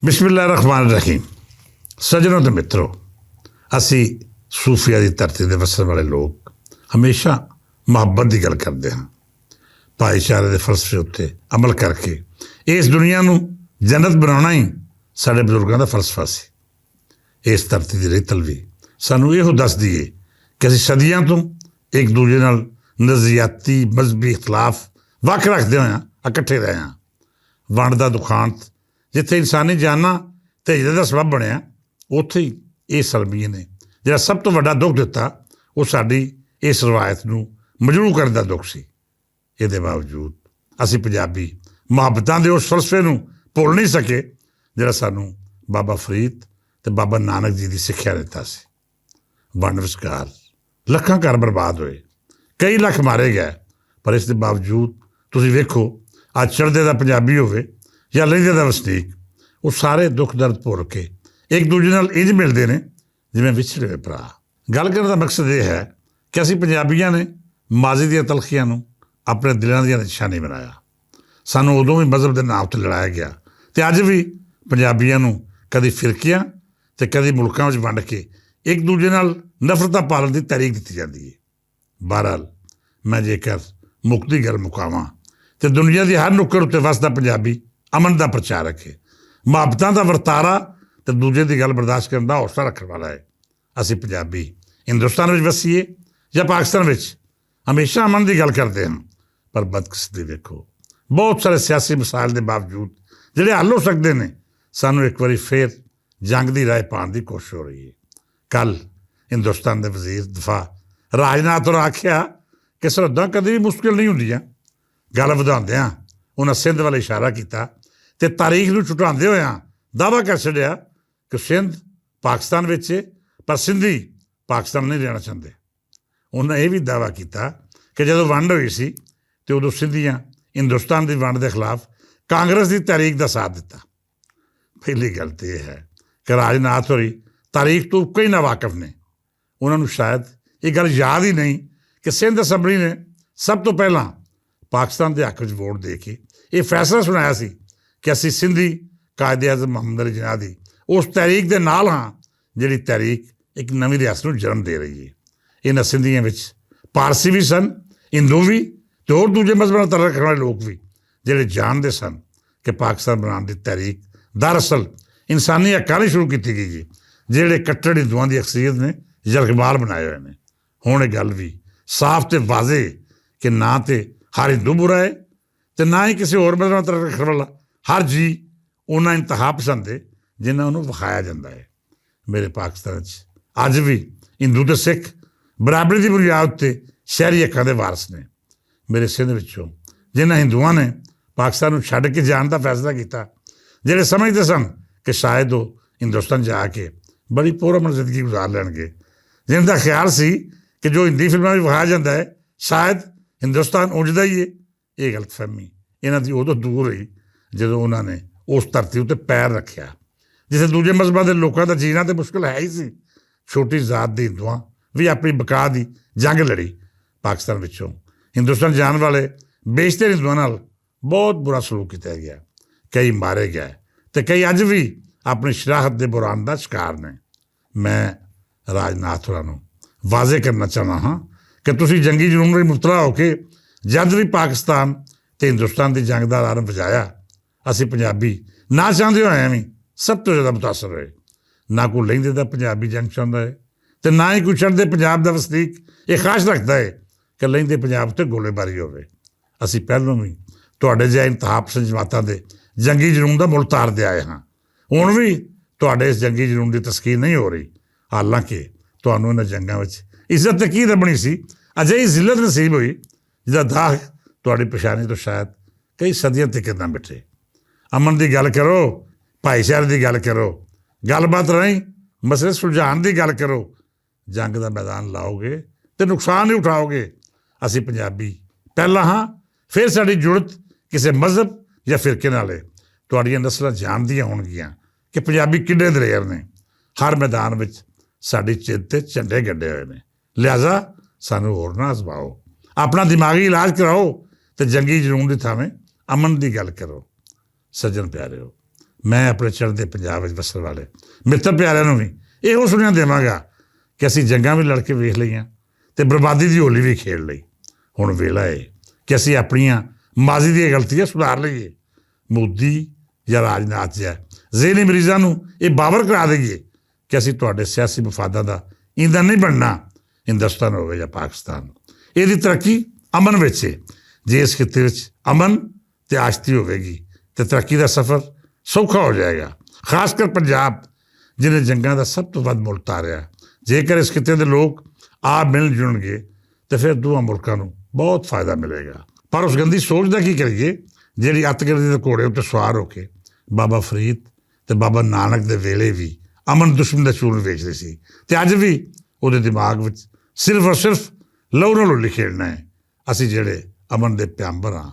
ਬਿਸਮਿਲ੍ਲਾਹ ਰਹਿਮਾਨ ਰਹੀਮ। ਸੱਜਣੋ ਤੇ ਮਿੱਤਰੋ, ਅਸੀਂ ਸੂਫੀਆ ਦੀ ਧਰਤੀ ਦੇ ਵਸਣ ਵਾਲੇ ਲੋਕ ਹਮੇਸ਼ਾ ਮੁਹੱਬਤ ਦੀ ਗੱਲ ਕਰਦੇ ਹਾਂ। ਭਾਈਚਾਰੇ ਦੇ ਫਲਸਫੇ ਉੱਤੇ ਅਮਲ ਕਰਕੇ ਇਸ ਦੁਨੀਆ ਨੂੰ ਜੰਨਤ ਬਣਾਉਣਾ ਹੀ ਸਾਡੇ ਬਜ਼ੁਰਗਾਂ ਦਾ ਫਲਸਫਾ ਸੀ। ਇਸ ਧਰਤੀ ਦੀ ਰੇਤਲ ਵੀ ਸਾਨੂੰ ਇਹੋ ਦੱਸਦੀ ਏ ਕਿ ਅਸੀਂ ਸਦੀਆਂ ਤੋਂ ਇੱਕ ਦੂਜੇ ਨਾਲ ਨਜ਼ਰੀਆਤੀ ਮਜ਼ਹਬੀ ਇਖਤਲਾਫ ਵੱਖ ਰੱਖਦੇ ਹੋਇਆਂ ਇਕੱਠੇ ਰਹੇ ਹਾਂ। ਵੰਡ ਦਾ ਦੁਖਾਂਤ ਜਿੱਥੇ ਇਨਸਾਨੀ ਜਾਨਾਂ ਅਤੇ ਹਿਜਰਤ ਦਾ ਸਬੱਬ ਬਣਿਆ, ਉੱਥੇ ਹੀ ਇਹ ਸਲਮੀਏ ਨੇ ਜਿਹੜਾ ਸਭ ਤੋਂ ਵੱਡਾ ਦੁੱਖ ਦਿੱਤਾ, ਉਹ ਸਾਡੀ ਇਸ ਰਵਾਇਤ ਨੂੰ ਮਜਰੂਹ ਕਰਨ ਦਾ ਦੁੱਖ ਸੀ। ਇਹਦੇ ਬਾਵਜੂਦ ਅਸੀਂ ਪੰਜਾਬੀ ਮੁਹੱਬਤਾਂ ਦੇ ਉਸ ਫਲਸਫੇ ਨੂੰ ਭੁੱਲ ਨਹੀਂ ਸਕੇ ਜਿਹੜਾ ਸਾਨੂੰ ਬਾਬਾ ਫਰੀਦ ਅਤੇ ਬਾਬਾ ਨਾਨਕ ਜੀ ਦੀ ਸਿੱਖਿਆ ਦਿੱਤਾ ਸੀ। ਵੰਡ ਵਿਚਕਾਰ ਲੱਖਾਂ ਘਰ ਬਰਬਾਦ ਹੋਏ, ਕਈ ਲੱਖ ਮਾਰੇ ਗਏ, ਪਰ ਇਸ ਦੇ ਬਾਵਜੂਦ ਤੁਸੀਂ ਵੇਖੋ ਅੱਜ ਚੜ੍ਹਦੇ ਦਾ ਪੰਜਾਬੀ ਹੋਵੇ ਜਾਂ ਲਹਿੰਦੇ ਦਾ ਵਸਨੀਕ, ਉਹ ਸਾਰੇ ਦੁੱਖ ਦਰਦ ਭੁੱਲ ਕੇ ਇੱਕ ਦੂਜੇ ਨਾਲ ਇੰਝ ਮਿਲਦੇ ਨੇ ਜਿਵੇਂ ਵਿਛੜੇ ਹੋਏ ਭਰਾ। ਗੱਲ ਕਰਨ ਦਾ ਮਕਸਦ ਇਹ ਹੈ ਕਿ ਅਸੀਂ ਪੰਜਾਬੀਆਂ ਨੇ ਮਾਜ਼ੀ ਦੀਆਂ ਤਲਖੀਆਂ ਨੂੰ ਆਪਣੇ ਦਿਲਾਂ ਦੀਆਂ ਨਿਸ਼ਾਨੀ ਬਣਾਇਆ। ਸਾਨੂੰ ਉਦੋਂ ਵੀ ਮਜ਼ਹਬ ਦੇ ਨਾਮ 'ਤੇ ਲੜਾਇਆ ਗਿਆ ਅਤੇ ਅੱਜ ਵੀ ਪੰਜਾਬੀਆਂ ਨੂੰ ਕਦੀ ਫਿਰਕਿਆਂ ਅਤੇ ਕਦੀ ਮੁਲਕਾਂ ਵਿੱਚ ਵੰਡ ਕੇ ਇੱਕ ਦੂਜੇ ਨਾਲ ਨਫ਼ਰਤਾਂ ਪਾਲਣ ਦੀ ਤਾਰੀਖ ਦਿੱਤੀ ਜਾਂਦੀ ਹੈ। ਬਹਰਹਾਲ, ਮੈਂ ਜੇਕਰ ਮੁੱਕਦੀ ਗੱਲ ਮੁਕਾਵਾਂ ਅਤੇ ਦੁਨੀਆ ਦੀ ਹਰ ਨੁੱਕਰ ਉੱਤੇ ਵੱਸਦਾ ਪੰਜਾਬੀ ਅਮਨ ਦਾ ਪ੍ਰਚਾਰਕ ਹੈ, ਮੁਹੱਬਤਾਂ ਦਾ ਵਰਤਾਰਾ ਅਤੇ ਦੂਜੇ ਦੀ ਗੱਲ ਬਰਦਾਸ਼ਤ ਕਰਨ ਦਾ ਹੌਸਲਾ ਰੱਖਣ ਵਾਲਾ ਹੈ। ਅਸੀਂ ਪੰਜਾਬੀ ਹਿੰਦੁਸਤਾਨ ਵਿੱਚ ਵਸੀਏ ਜਾਂ ਪਾਕਿਸਤਾਨ ਵਿੱਚ ਹਮੇਸ਼ਾ ਅਮਨ ਦੀ ਗੱਲ ਕਰਦੇ ਹਾਂ, ਪਰ ਬਦਕਿਸਮਤੀ ਵੇਖੋ ਬਹੁਤ ਸਾਰੇ ਸਿਆਸੀ ਮਸਾਇਲ ਦੇ ਬਾਵਜੂਦ ਜਿਹੜੇ ਹੱਲ ਹੋ ਸਕਦੇ ਨੇ, ਸਾਨੂੰ ਇੱਕ ਵਾਰੀ ਫੇਰ ਜੰਗ ਦੀ ਰਾਹ ਪਾਉਣ ਦੀ ਕੋਸ਼ਿਸ਼ ਹੋ ਰਹੀ ਹੈ। ਕੱਲ੍ਹ ਹਿੰਦੁਸਤਾਨ ਦੇ ਵਜ਼ੀਰ ਦਫਾ ਰਾਜਨਾਥ ਹੋਰਾਂ ਆਖਿਆ ਕਿ ਸਰਹੱਦਾਂ ਕਦੇ ਵੀ ਮੁਸ਼ਕਿਲ ਨਹੀਂ ਹੁੰਦੀਆਂ। ਗੱਲ ਵਧਾਉਂਦਿਆਂ ਉਹਨਾਂ ਸਿੰਧ ਵੱਲ ਇਸ਼ਾਰਾ ਕੀਤਾ ਅਤੇ ਤਾਰੀਖ ਨੂੰ ਛੁਟਾਉਂਦੇ ਹੋਇਆਂ ਦਾਅਵਾ ਕਰ ਛੱਡਿਆ ਕਿ ਸਿੰਧ ਪਾਕਿਸਤਾਨ ਵਿੱਚ ਹੈ, ਪਰ ਸਿੰਧੀ ਪਾਕਿਸਤਾਨ ਨਹੀਂ ਰਹਿਣਾ ਚਾਹੁੰਦੇ। ਉਹਨਾਂ ਇਹ ਵੀ ਦਾਅਵਾ ਕੀਤਾ ਕਿ ਜਦੋਂ ਵੰਡ ਹੋਈ ਸੀ ਅਤੇ ਉਦੋਂ ਸਿੰਧੀਆਂ ਹਿੰਦੁਸਤਾਨ ਦੀ ਵੰਡ ਦੇ ਖਿਲਾਫ ਕਾਂਗਰਸ ਦੀ ਤਾਰੀਖ ਦਾ ਸਾਥ ਦਿੱਤਾ। ਪਹਿਲੀ ਗੱਲ ਤਾਂ ਇਹ ਹੈ ਕਿ ਰਾਜਨਾਥ ਹੋਰੀ ਤਾਰੀਖ ਤੋਂ ਕਈ ਨਾ ਵਾਕਿਫ ਨੇ। ਉਹਨਾਂ ਨੂੰ ਸ਼ਾਇਦ ਇਹ ਗੱਲ ਯਾਦ ਹੀ ਨਹੀਂ ਕਿ ਸਿੰਧ ਅਸੈਂਬਲੀ ਨੇ ਸਭ ਤੋਂ ਪਹਿਲਾਂ ਪਾਕਿਸਤਾਨ ਦੇ ਹੱਕ ਵਿੱਚ ਵੋਟ ਦੇ ਕੇ ਇਹ ਫੈਸਲਾ ਸੁਣਾਇਆ ਸੀ ਕਿ ਅਸੀਂ ਸਿੰਧੀ ਕਾਇਦੇ ਆਜ਼ਮ ਮੁਹੰਮਦ ਅਲੀ ਜਿਨਾਹ ਦੀ ਉਸ ਤਹਿਰੀਕ ਦੇ ਨਾਲ ਹਾਂ ਜਿਹੜੀ ਤਹਿਰੀਕ ਇੱਕ ਨਵੀਂ ਰਿਆਸਤ ਨੂੰ ਜਨਮ ਦੇ ਰਹੀ ਹੈ। ਇਹਨਾਂ ਸਿੰਧੀਆਂ ਵਿੱਚ ਪਾਰਸੀ ਵੀ ਸਨ, ਹਿੰਦੂ ਵੀ ਅਤੇ ਹੋਰ ਦੂਜੇ ਮਜ਼ਹਬਾਂ ਨਾਲ ਤਾਲੁਕ ਰੱਖਣ ਵਾਲੇ ਲੋਕ ਵੀ, ਜਿਹੜੇ ਜਾਣਦੇ ਸਨ ਕਿ ਪਾਕਿਸਤਾਨ ਬਣਾਉਣ ਦੀ ਤਹਿਰੀਕ ਦਰਅਸਲ ਇਨਸਾਨੀ ਹੱਕਾਂ ਲਈ ਸ਼ੁਰੂ ਕੀਤੀ ਗਈ ਹੈ, ਜਿਹੜੇ ਕੱਟੜ ਹਿੰਦੂਆਂ ਦੀ ਅਕਸਰੀਅਤ ਨੇ ਯਰਗਮਾਲ ਬਣਾਏ ਹੋਏ ਨੇ। ਹੁਣ ਇਹ ਗੱਲ ਵੀ ਸਾਫ਼ ਅਤੇ ਵਾਜ਼ੇ ਕਿ ਨਾ ਤਾਂ ਹਰ ਹਿੰਦੂ ਬੁਰਾ ਹੈ ਅਤੇ ਨਾ ਹੀ ਕਿਸੇ ਹੋਰ ਮਜ਼ਹਬ ਨਾਲ ਤਾਲੁਕ ਰੱਖਣ ਵਾਲਾ ਹਰ ਜੀ ਉਹਨਾਂ ਇੰਤਹਾ ਪਸੰਦ ਹੈ ਜਿੰਨਾ ਉਹਨੂੰ ਵਿਖਾਇਆ ਜਾਂਦਾ ਹੈ। ਮੇਰੇ ਪਾਕਿਸਤਾਨ 'ਚ ਅੱਜ ਵੀ ਹਿੰਦੂ ਅਤੇ ਸਿੱਖ ਬਰਾਬਰੀ ਦੀ ਬੁਨਿਆਦ ਉੱਤੇ ਸ਼ਹਿਰੀ ਹੱਕਾਂ ਦੇ ਵਾਰਸ ਨੇ। ਮੇਰੇ ਸਿੰਧ ਵਿੱਚੋਂ ਜਿਨ੍ਹਾਂ ਹਿੰਦੂਆਂ ਨੇ ਪਾਕਿਸਤਾਨ ਨੂੰ ਛੱਡ ਕੇ ਜਾਣ ਦਾ ਫੈਸਲਾ ਕੀਤਾ, ਜਿਹੜੇ ਸਮਝਦੇ ਸਨ ਕਿ ਸ਼ਾਇਦ ਉਹ ਹਿੰਦੁਸਤਾਨ ਜਾ ਕੇ ਬੜੀ ਪੁਰਅਮਨ ਜ਼ਿੰਦਗੀ ਗੁਜ਼ਾਰ ਲੈਣਗੇ, ਜਿਨ੍ਹਾਂ ਦਾ ਖਿਆਲ ਸੀ ਕਿ ਜੋ ਹਿੰਦੀ ਫਿਲਮਾਂ ਵਿੱਚ ਵਿਖਾਇਆ ਜਾਂਦਾ ਹੈ ਸ਼ਾਇਦ ਹਿੰਦੁਸਤਾਨ ਉਂਝਦਾ ਹੀ ਹੈ, ਇਹ ਗਲਤਫਹਿਮੀ ਇਹਨਾਂ ਦੀ ਉਦੋਂ ਦੂਰ ਹੋਈ ਜਦੋਂ ਉਹਨਾਂ ਨੇ ਉਸ ਧਰਤੀ ਉੱਤੇ ਪੈਰ ਰੱਖਿਆ ਜਿੱਥੇ ਦੂਜੇ ਮਜ਼ਹਬਾਂ ਦੇ ਲੋਕਾਂ ਦਾ ਜੀਣਾ ਤਾਂ ਮੁਸ਼ਕਿਲ ਹੈ ਹੀ ਸੀ। ਛੋਟੀ ਜ਼ਾਤ ਦੇ ਹਿੰਦੂਆਂ ਵੀ ਆਪਣੀ ਬਕਾ ਦੀ ਜੰਗ ਲੜੀ। ਪਾਕਿਸਤਾਨ ਵਿੱਚੋਂ ਹਿੰਦੁਸਤਾਨ ਜਾਣ ਵਾਲੇ ਬੇਸ਼ਤਰ ਹਿੰਦੂਆਂ ਨਾਲ ਬਹੁਤ ਬੁਰਾ ਸਲੂਕ ਕੀਤਾ ਗਿਆ, ਕਈ ਮਾਰੇ ਗਏ ਅਤੇ ਕਈ ਅੱਜ ਵੀ ਆਪਣੀ ਸ਼ਰਾਹਤ ਦੇ ਬੁਰਾਨ ਦਾ ਸ਼ਿਕਾਰ ਨੇ। ਮੈਂ ਰਾਜਨਾਥ ਹੋਰਾਂ ਨੂੰ ਵਾਜ਼ੇ ਕਰਨਾ ਚਾਹੁੰਦਾ ਹਾਂ ਕਿ ਤੁਸੀਂ ਜੰਗੀ ਜਨੂਨ ਵਿੱਚ ਮੁਬਤਲਾ ਹੋ ਕੇ ਜਦ ਵੀ ਪਾਕਿਸਤਾਨ ਅਤੇ ਹਿੰਦੁਸਤਾਨ ਦੀ ਜੰਗ ਦਾ ਅਲਾਰਮ ਵਜਾਇਆ, ਅਸੀਂ ਪੰਜਾਬੀ ਨਾ ਚਾਹੁੰਦੇ ਹੋਇਆਂ ਵੀ ਸਭ ਤੋਂ ਜ਼ਿਆਦਾ ਮੁਤਾਸਰ ਹੋਏ। ਨਾ ਕੋਈ ਲਹਿੰਦੇ ਦਾ ਪੰਜਾਬੀ ਜੰਗ ਚਾਹੁੰਦਾ ਹੈ ਅਤੇ ਨਾ ਹੀ ਕੋਈ ਚੜ੍ਹਦੇ ਪੰਜਾਬ ਦਾ ਵਸਨੀਕ ਇਹ ਖਾਸ਼ ਰੱਖਦਾ ਹੈ ਕਿ ਲਹਿੰਦੇ ਪੰਜਾਬ ਉੱਤੇ ਗੋਲੀਬਾਰੀ ਹੋਵੇ। ਅਸੀਂ ਪਹਿਲਾਂ ਵੀ ਤੁਹਾਡੇ ਜਿਹੇ ਇੰਤਹਾ ਪਸੰਦ ਜਮਾਤਾਂ ਦੇ ਜੰਗੀ ਜਨੂਨ ਦਾ ਮੁੱਲ ਤਾਰਦੇ ਆਏ ਹਾਂ। ਹੁਣ ਵੀ ਤੁਹਾਡੇ ਇਸ ਜੰਗੀ ਜਨੂਨ ਦੀ ਤਸਕੀਰ ਨਹੀਂ ਹੋ ਰਹੀ, ਹਾਲਾਂਕਿ ਤੁਹਾਨੂੰ ਇਹਨਾਂ ਜੰਗਾਂ ਵਿੱਚ ਇੱਜ਼ਤ ਤਾਂ ਕੀ ਲੱਭਣੀ ਸੀ, ਅਜਿਹੀ ਜ਼ਿਲਤ ਨਸੀਬ ਹੋਈ ਜਿਹਦਾ ਦਾਗ ਤੁਹਾਡੀ ਪਛਾਣੀ ਤੋਂ ਸ਼ਾਇਦ ਕਈ ਸਦੀਆਂ ਤੱਕ ਨਾ ਮਿਟੇ। ਅਮਨ ਦੀ ਗੱਲ ਕਰੋ, ਭਾਈਚਾਰੇ ਦੀ ਗੱਲ ਕਰੋ, ਗੱਲਬਾਤ ਰਾਹੀਂ ਮਸਲੇ ਸੁਲਝਾਉਣ ਦੀ ਗੱਲ ਕਰੋ। ਜੰਗ ਦਾ ਮੈਦਾਨ ਲਾਓਗੇ ਅਤੇ ਨੁਕਸਾਨ ਨਹੀਂ ਉਠਾਓਗੇ। ਅਸੀਂ ਪੰਜਾਬੀ ਪਹਿਲਾਂ ਹਾਂ, ਫਿਰ ਸਾਡੀ ਜੁੜਤ ਕਿਸੇ ਮਜ਼ਹਬ ਜਾਂ ਫਿਰਕੇ ਨਾਲ ਹੈ। ਤੁਹਾਡੀਆਂ ਨਸਲਾਂ ਜਾਣਦੀਆਂ ਹੋਣਗੀਆਂ ਕਿ ਪੰਜਾਬੀ ਕਿੱਡੇ ਦਲੇਰ ਨੇ। ਹਰ ਮੈਦਾਨ ਵਿੱਚ ਸਾਡੀ ਚਿੱਤ 'ਤੇ ਝੰਡੇ ਗੱਡੇ ਹੋਏ ਨੇ, ਲਿਹਾਜ਼ਾ ਸਾਨੂੰ ਹੋਰ ਨਾ ਅਜ਼ਮਾਓ। ਆਪਣਾ ਦਿਮਾਗੀ ਇਲਾਜ ਕਰਾਓ ਅਤੇ ਜੰਗੀ ਜਨੂਨ ਦੀ ਥਾਵੇਂ ਅਮਨ ਦੀ ਗੱਲ ਕਰੋ। ਸੱਜਣ ਪਿਆਰਿਓ, ਮੈਂ ਆਪਣੇ ਚੜ੍ਹਦੇ ਪੰਜਾਬ ਵਿੱਚ ਵਸਣ ਵਾਲੇ ਮਿੱਤਰ ਪਿਆਰਿਆਂ ਨੂੰ ਵੀ ਇਹੋ ਸੁਨੇਹਾ ਦੇਵਾਂਗਾ ਕਿ ਅਸੀਂ ਜੰਗਾਂ ਵੀ ਲੜ ਕੇ ਵੇਖ ਲਈਆਂ ਅਤੇ ਬਰਬਾਦੀ ਦੀ ਹੋਲੀ ਵੀ ਖੇਡ ਲਈ। ਹੁਣ ਵੇਲਾ ਹੈ ਕਿ ਅਸੀਂ ਆਪਣੀਆਂ ਮਾਜ਼ੀ ਦੀਆਂ ਗਲਤੀਆਂ ਸੁਧਾਰ ਲਈਏ। ਮੋਦੀ ਜਾਂ ਰਾਜਨਾਥ ਜਾਂ ਜ਼ੇਨੀ ਮਰੀਜ਼ਾਂ ਨੂੰ ਇਹ ਬਾਵਰ ਕਰਾ ਦੇਈਏ ਕਿ ਅਸੀਂ ਤੁਹਾਡੇ ਸਿਆਸੀ ਮਫਾਦਾਂ ਦਾ ਈਂਧਨ ਨਹੀਂ ਬਣਨਾ, ਹਿੰਦੁਸਤਾਨ ਹੋਵੇ ਜਾਂ ਪਾਕਿਸਤਾਨ। ਇਹਦੀ ਤਰੱਕੀ ਅਮਨ ਵਿੱਚ ਹੈ। ਜੇ ਇਸ ਖਿੱਤੇ ਵਿੱਚ ਅਮਨ ਅਤੇ ਆਸ਼ਤੀ ਹੋਵੇਗੀ ਤਾਂ ਤਰੱਕੀ ਦਾ ਸਫ਼ਰ ਸੌਖਾ ਹੋ ਜਾਏਗਾ। ਖਾਸ ਕਰ ਪੰਜਾਬ ਜਿਹਨੇ ਜੰਗਾਂ ਦਾ ਸਭ ਤੋਂ ਵੱਧ ਮੁੱਲ ਤਾਰਿਆ। ਜੇਕਰ ਇਸ ਖਿੱਤੇ ਦੇ ਲੋਕ ਆਪ ਮਿਲ ਜੁੜਨਗੇ ਤਾਂ ਫਿਰ ਦੋਵਾਂ ਮੁਲਕਾਂ ਨੂੰ ਬਹੁਤ ਫਾਇਦਾ ਮਿਲੇਗਾ। ਪਰ ਉਸ ਗੰਦੀ ਸੋਚ ਦਾ ਕੀ ਕਰੀਏ ਜਿਹੜੀ ਅੱਤਗਰਦੀ ਦੇ ਘੋੜੇ ਉੱਤੇ ਸਵਾਰ ਹੋ ਕੇ ਬਾਬਾ ਫਰੀਦ ਅਤੇ ਬਾਬਾ ਨਾਨਕ ਦੇ ਵੇਲੇ ਵੀ ਅਮਨ ਦੁਸ਼ਮਣ ਦਾ ਚੂਰਨ ਵੇਚਦੇ ਸੀ ਅਤੇ ਅੱਜ ਵੀ ਉਹਦੇ ਦਿਮਾਗ ਵਿੱਚ ਸਿਰਫ ਔਰ ਸਿਰਫ ਲਹੂ ਨਾਲ ਹੋਲੀ ਖੇਡਣਾ ਹੈ। ਅਸੀਂ ਜਿਹੜੇ ਅਮਨ ਦੇ ਪਿਆਂਬਰ ਹਾਂ,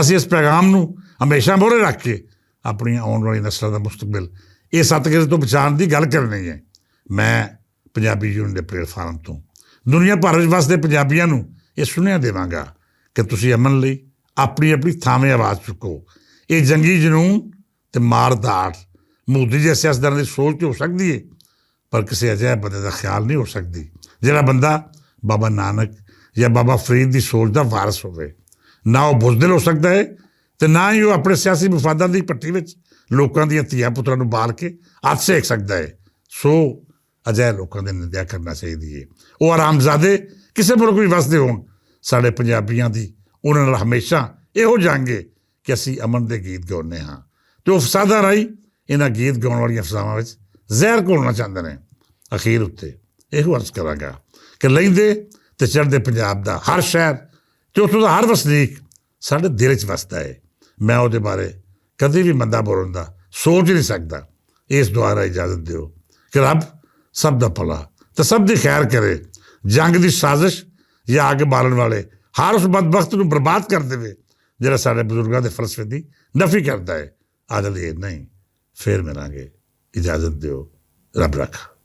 ਅਸੀਂ ਇਸ ਪੈਗਾਮ ਨੂੰ ਹਮੇਸ਼ਾ ਮੋਹਰੇ ਰੱਖ ਕੇ ਆਪਣੀਆਂ ਆਉਣ ਵਾਲੀ ਨਸਲਾਂ ਦਾ ਮੁਸਤਕਬਲ ਇਸ ਅੱਤਗਰਦੀ ਤੋਂ ਬਚਾਉਣ ਦੀ ਗੱਲ ਕਰਨੀ ਹੈ। ਮੈਂ ਪੰਜਾਬੀ ਯੂਨੀਅਨ ਦੇ ਪਲੇਟਫਾਰਮ ਤੋਂ ਦੁਨੀਆ ਭਰ ਵਿੱਚ ਵਸਦੇ ਪੰਜਾਬੀਆਂ ਨੂੰ ਇਹ ਸੁਨੇਹਾ ਦੇਵਾਂਗਾ ਕਿ ਤੁਸੀਂ ਅਮਨ ਲਈ ਆਪਣੀ ਆਪਣੀ ਥਾਵੇਂ ਆਵਾਜ਼ ਚੁੱਕੋ। ਇਹ ਜੰਗੀ ਜਨੂੰਨ ਅਤੇ ਮਾਰ-ਧਾੜ ਮੋਦੀ ਜਿਹੇ ਸਿਆਸਤਦਾਨਾਂ ਦੀ ਸੋਚ 'ਚ ਹੋ ਸਕਦੀ ਹੈ, ਪਰ ਕਿਸੇ ਅਜਿਹੇ ਬੰਦੇ ਦਾ ਖਿਆਲ ਨਹੀਂ ਹੋ ਸਕਦੀ ਜਿਹੜਾ ਬੰਦਾ ਬਾਬਾ ਨਾਨਕ ਜਾਂ ਬਾਬਾ ਫਰੀਦ ਦੀ ਸੋਚ ਦਾ ਵਾਰਸ ਹੋਵੇ। ਨਾ ਉਹ ਬੁਜ਼ਦਿਲ ਹੋ ਸਕਦਾ ਹੈ ਅਤੇ ਨਾ ਹੀ ਉਹ ਆਪਣੇ ਸਿਆਸੀ ਮਫਾਦਾਂ ਦੀ ਭੱਠੀ ਵਿੱਚ ਲੋਕਾਂ ਦੀਆਂ ਧੀਆਂ ਪੁੱਤਰਾਂ ਨੂੰ ਬਾਲ ਕੇ ਅੱਤ ਸੇਕ ਸਕਦਾ ਹੈ। ਸੋ ਅਜਿਹੇ ਲੋਕਾਂ ਦੀ ਨਿੰਦਿਆ ਕਰਨਾ ਚਾਹੀਦੀ ਹੈ। ਉਹ ਆਰਾਮਜ਼ਾਦੇ ਕਿਸੇ ਮੁਲਕ ਵੀ ਵਸਦੇ ਹੋਣ, ਸਾਡੇ ਪੰਜਾਬੀਆਂ ਦੀ ਉਹਨਾਂ ਨਾਲ ਹਮੇਸ਼ਾ ਇਹੋ ਜੰਗ ਹੈ ਕਿ ਅਸੀਂ ਅਮਨ ਦੇ ਗੀਤ ਗਾਉਂਦੇ ਹਾਂ ਅਤੇ ਉਹ ਫਸਾਦਾਂ ਰਾਹੀਂ ਇਹਨਾਂ ਗੀਤ ਗਾਉਣ ਵਾਲੀਆਂ ਫਸਾਵਾਂ ਵਿੱਚ ਜ਼ਹਿਰ ਘੋਲਣਾ ਚਾਹੁੰਦੇ ਨੇ। ਅਖੀਰ ਉੱਤੇ ਇਹੋ ਅਰਜ਼ ਕਰਾਂਗਾ ਕਿ ਲਹਿੰਦੇ ਅਤੇ ਚੜ੍ਹਦੇ ਪੰਜਾਬ ਦਾ ਹਰ ਸ਼ਹਿਰ ਅਤੇ ਉੱਥੋਂ ਦਾ ਹਰ ਵਸਨੀਕ ਸਾਡੇ ਦਿਲ 'ਚ ਵਸਦਾ ਹੈ। ਮੈਂ ਉਹਦੇ ਬਾਰੇ ਕਦੇ ਵੀ ਮੰਦਾ ਬੋਲਣ ਦਾ ਸੋਚ ਨਹੀਂ ਸਕਦਾ। ਇਸ ਦੁਆਰਾ ਇਜਾਜ਼ਤ ਦਿਓ ਕਿ ਰੱਬ ਸਭ ਦਾ ਭਲਾ ਅਤੇ ਸਭ ਦੀ ਖੈਰ ਕਰੇ। ਜੰਗ ਦੀ ਸਾਜ਼ਿਸ਼ ਜਾਂ ਅੱਗ ਬਾਲਣ ਵਾਲੇ ਹਰ ਉਸ ਬਦਬਖਤ ਨੂੰ ਬਰਬਾਦ ਕਰ ਦੇਵੇ ਜਿਹੜਾ ਸਾਡੇ ਬਜ਼ੁਰਗਾਂ ਦੇ ਫਲਸਫੇ ਦੀ ਨਫੀ ਕਰਦਾ ਹੈ। ਅੱਜ ਲਈ ਇੰਨਾ ਹੀ, ਫਿਰ ਮਿਲਾਂਗੇ। ਇਜਾਜ਼ਤ ਦਿਓ। ਰੱਬ ਰੱਖਾ।